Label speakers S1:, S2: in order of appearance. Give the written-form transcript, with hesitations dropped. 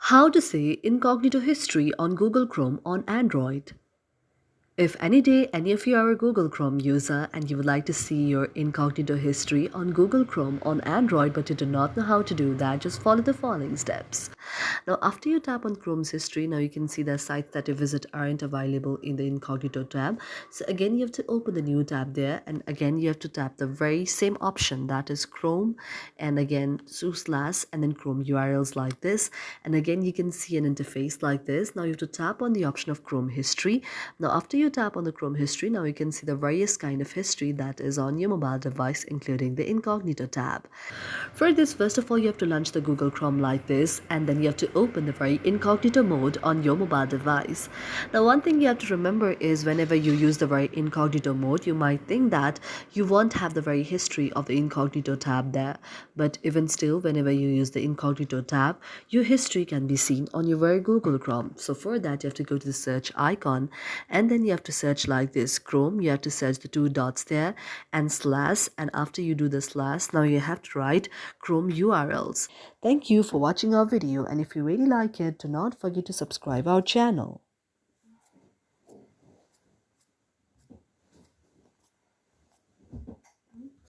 S1: How to say incognito history on Google Chrome on Android. If any day any of you are a Google Chrome user and you would like to see your incognito history on Google Chrome on Android but you do not know how to do that, just follow the following steps. Now, after you tap on Chrome's history, now you can see the sites that you visit aren't available in the incognito tab. So again, you have to open the new tab there, and again you have to tap the very same option, that is Chrome, and again // and then Chrome URLs like this. And again you can see an interface like this. Now you have to tap on the option of Chrome history. Now after you tap on the Chrome history, now you can see the various kind of history that is on your mobile device, including the incognito tab. For this, first of all, you have to launch the Google Chrome like this, and then you have to open the very incognito mode on your mobile device. Now, one thing you have to remember is whenever you use the very incognito mode, you might think that you won't have the very history of the incognito tab there. But even still, whenever you use the incognito tab, your history can be seen on your very Google Chrome. So for that, you have to go to the search icon, and then you have to search like this Chrome. You have to search the two dots there and slash, and after you do the slash, now you have to write Chrome URLs. Thank you for watching our video, and if you really like it, do not forget to subscribe our channel.